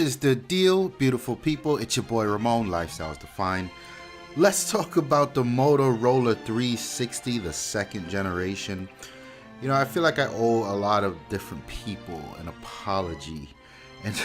is the deal, beautiful people? It's your boy Ramon, Lifestyles Defined. Let's talk about the Motorola 360, the second generation. You know, I feel like I owe a lot of different people an apology, and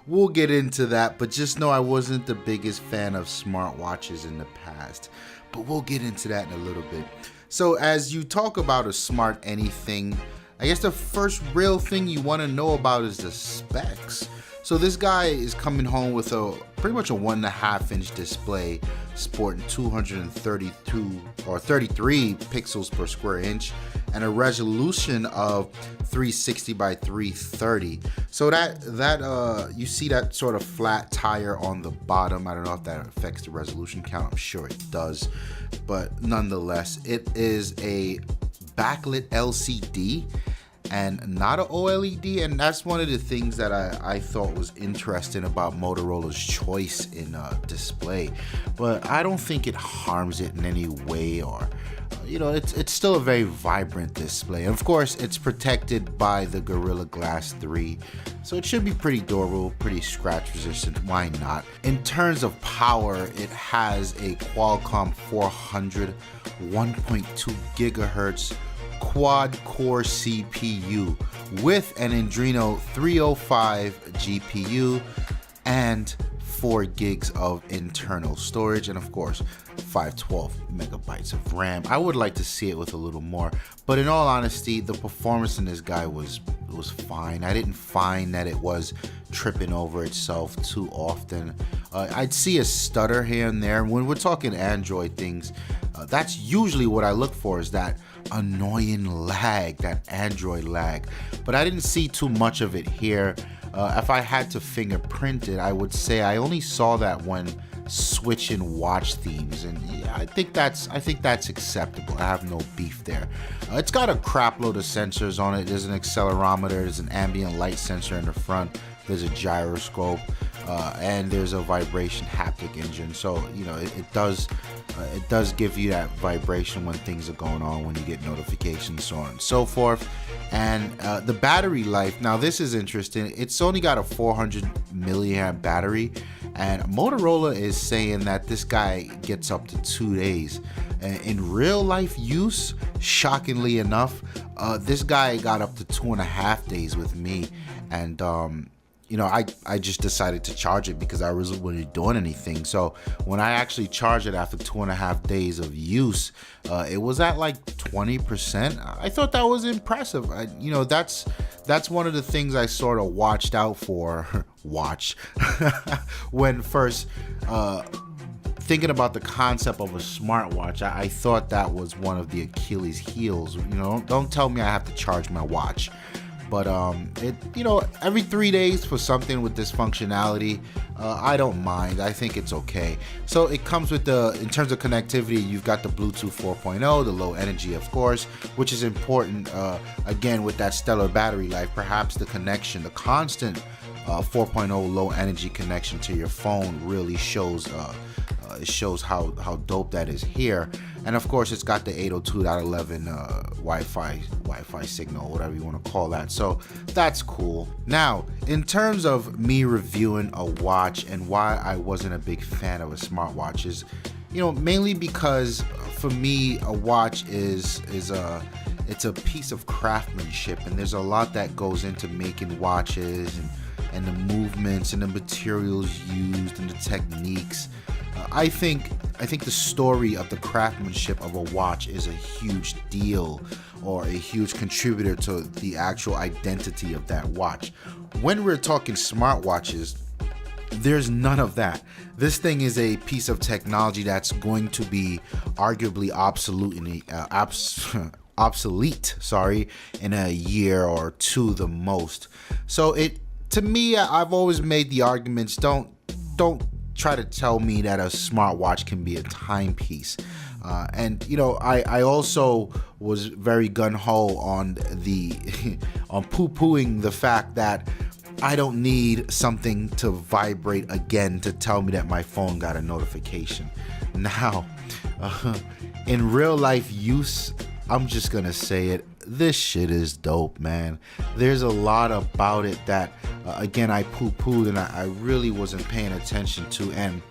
we'll get into that, but just know I wasn't the biggest fan of smartwatches in the past, but we'll get into that in a little bit. So as you talk about a smart anything, I guess the first real thing you want to know about is the specs. So this guy is coming home with pretty much a 1.5-inch display sporting 232 or 33 pixels per square inch and a resolution of 360 by 330. So that you see that sort of flat tire on the bottom. I don't know if that affects the resolution count. I'm sure it does, but nonetheless, it is a backlit LCD and not an OLED, and that's one of the things that I thought was interesting about Motorola's choice in display. But I don't think it harms it in any way, or it's still a very vibrant display. And of course, it's protected by the Gorilla Glass 3, so it should be pretty durable, pretty scratch resistant. Why not? In terms of power, it has a Qualcomm 400 1.2 gigahertz quad-core CPU with an Adreno 305 GPU and 4 gigs of internal storage, and of course 512 megabytes of RAM. I would like to see it with a little more, but in all honesty, the performance in this guy was fine. I didn't find that it was tripping over itself too often. I'd see a stutter here and there. When we're talking Android things, that's usually what I look for, is that annoying lag, that Android lag. But I didn't see too much of it here. If I had to fingerprint it, I would say I only saw that when switching watch themes, and yeah, I think that's acceptable. I have no beef there. It's got a crap load of sensors on it. There's an accelerometer, there's an ambient light sensor in the front, there's a gyroscope, and there's a vibration haptic engine. So it does give you that vibration when things are going on, when you get notifications, so on and so forth. And the battery life, now this is interesting. It's only got a 400 milliamp battery, and Motorola is saying that this guy gets up to 2 days. In real life use, shockingly enough, this guy got up to 2.5 days with me, and I just decided to charge it because I wasn't really doing anything. So when I actually charged it after 2.5 days of use, it was at like 20%. I thought that was impressive. That's one of the things I sort of watched out for, when first thinking about the concept of a smartwatch. I thought that was one of the Achilles heels. Don't tell me I have to charge my watch. But every 3 days for something with this functionality, I don't mind. I think it's okay. So it comes with in terms of connectivity, you've got the Bluetooth 4.0, the low energy, of course, which is important. Again, with that stellar battery life, perhaps the connection, the constant 4.0 low energy connection to your phone really shows how dope that is here. And of course, it's got the 802.11 Wi-Fi signal, whatever you want to call that. So that's cool. Now, in terms of me reviewing a watch and why I wasn't a big fan of a smartwatch is, mainly because for me, a watch it's a piece of craftsmanship, and there's a lot that goes into making watches, and the movements and the materials used and the techniques. I think the story of the craftsmanship of a watch is a huge deal, or a huge contributor to the actual identity of that watch. When we're talking smartwatches, there's none of that. This thing is a piece of technology that's going to be arguably obsolete, in a year or two the most. So to me, I've always made the arguments, don't try to tell me that a smartwatch can be a timepiece. I also was very gung-ho on on poo-pooing the fact that I don't need something to vibrate again to tell me that my phone got a notification. Now, in real life use, I'm just gonna say it, this shit is dope, man. There's a lot about it that again, I poo-pooed and I really wasn't paying attention to. And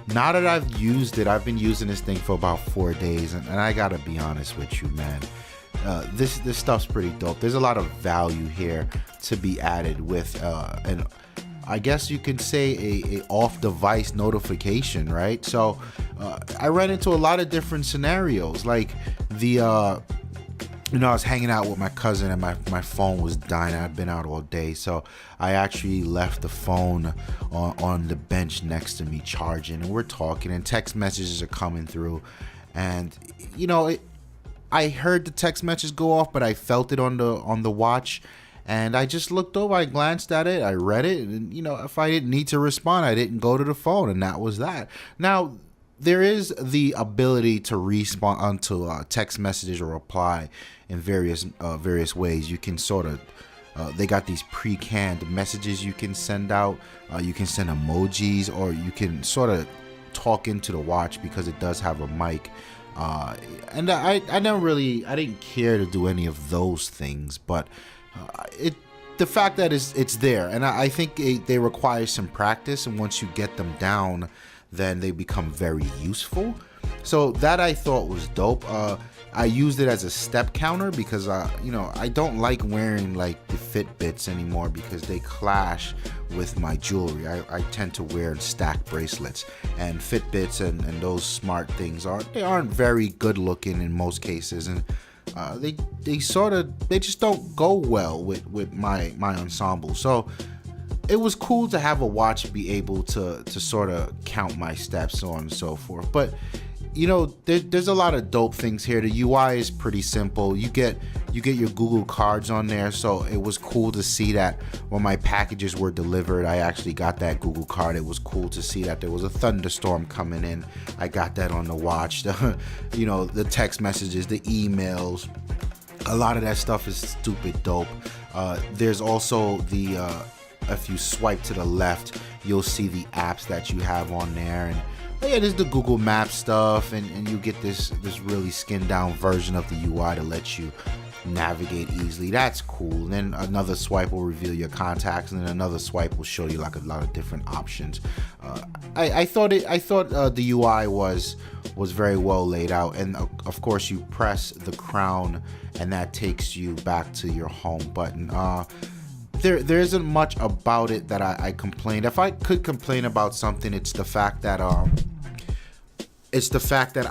now that I've used it, I've been using this thing for about 4 days, and I gotta be honest with you, man. This stuff's pretty dope. There's a lot of value here to be added with, and I guess you can say a off-device notification, right? So I ran into a lot of different scenarios, like I was hanging out with my cousin and my phone was dying. I'd been out all day, so I actually left the phone on the bench next to me charging, and we're talking, and text messages are coming through, and I heard the text message go off, but I felt it on the watch, and I just looked over, I glanced at it, I read it, and if I didn't need to respond, I didn't go to the phone, and that was that. Now, there is the ability to respond to text messages or reply in various ways. You can sort of they got these pre-canned messages you can send out. You can send emojis, or you can sort of talk into the watch because it does have a mic. And I didn't care to do any of those things, but the fact that it's there, and I think they require some practice, and once you get them down, then they become very useful. So that I thought was dope. I used it as a step counter because I don't like wearing like the Fitbits anymore because they clash with my jewelry. I tend to wear stack bracelets, and Fitbits and those smart things aren't very good looking in most cases, and they just don't go well with my ensemble. So it was cool to have a watch be able to sort of count my steps, so on and so forth. But there's a lot of dope things here. The UI is pretty simple. You get your Google cards on there, so it was cool to see that when my packages were delivered, I actually got that Google card. It was cool to see that there was a thunderstorm coming in. I got that on the watch. The text messages, the emails, a lot of that stuff is stupid dope. There's also if you swipe to the left, you'll see the apps that you have on there, and there's the Google Maps stuff, and you get this really skinned down version of the UI to let you navigate easily. That's cool. And then another swipe will reveal your contacts, and then another swipe will show you like a lot of different options. I thought the UI was very well laid out, and of course you press the crown, and that takes you back to your home button. There isn't much about it that I complained. If I could complain about something, it's the fact that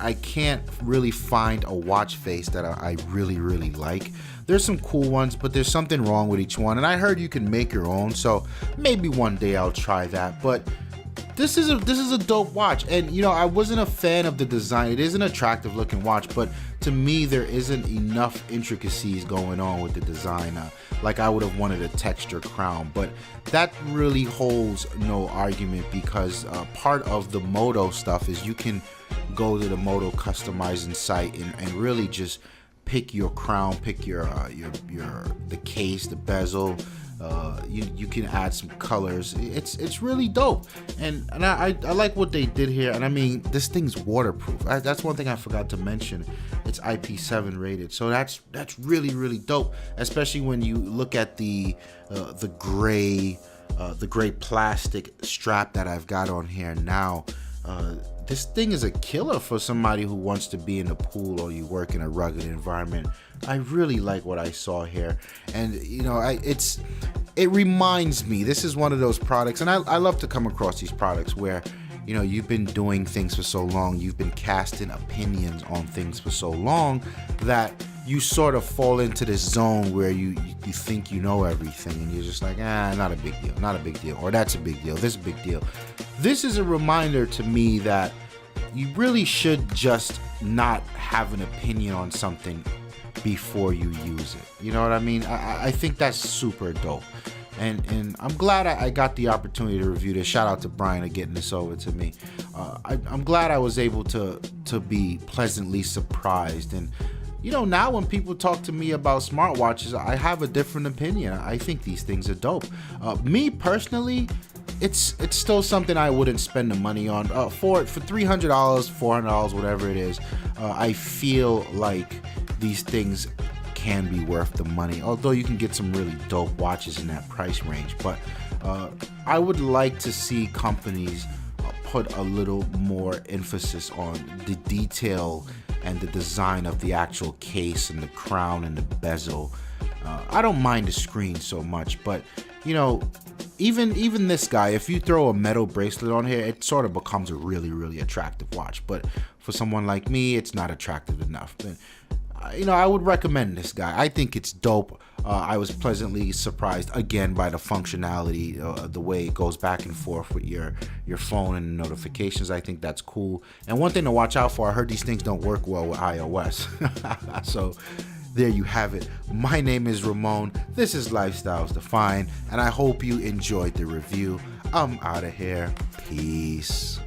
I can't really find a watch face that I really like. There's some cool ones, but there's something wrong with each one, and I heard you can make your own, so maybe one day I'll try that. But this is a dope watch, and I wasn't a fan of the design. It is an attractive looking watch, but to me there isn't enough intricacies going on with the design. Like I would have wanted a texture crown, but that really holds no argument because part of the Moto stuff is you can go to the Moto customizing site and really just pick your crown, pick your the case, the bezel. You can add some colors. It's really dope, and I like what they did here. And I mean, this thing's waterproof. That's one thing I forgot to mention. It's IP7 rated, so that's really dope. Especially when you look at the gray plastic strap that I've got on here now. This thing is a killer for somebody who wants to be in the pool or you work in a rugged environment. I really like what I saw here, and it reminds me, this is one of those products, and I love to come across these products where you've been doing things for so long, you've been casting opinions on things for so long that you sort of fall into this zone where you think you know everything, and you're just like, not a big deal, or that's a big deal, this is a big deal. This is a reminder to me that you really should just not have an opinion on something before you use it. You know what I mean? I think that's super dope. And I'm glad I got the opportunity to review this. Shout out to Brian for getting this over to me. I'm glad I was able to be pleasantly surprised. And now when people talk to me about smartwatches, I have a different opinion. I think these things are dope. Me personally, it's still something I wouldn't spend the money on. For $300, $400, whatever it is, I feel like these things can be worth the money, although you can get some really dope watches in that price range. But I would like to see companies put a little more emphasis on the detail and the design of the actual case and the crown and the bezel. I don't mind the screen so much, but you know, even this guy, if you throw a metal bracelet on here, it sort of becomes a really attractive watch. But for someone like me, it's not attractive enough. But, you know, I would recommend this guy. I think it's dope. I was pleasantly surprised again by the functionality, the way it goes back and forth with your phone and notifications. I think that's cool. And one thing to watch out for, I heard these things don't work well with iOS. So there you have it. My name is Ramon. This is Lifestyles Defined, and I hope you enjoyed the review. I'm out of here. Peace.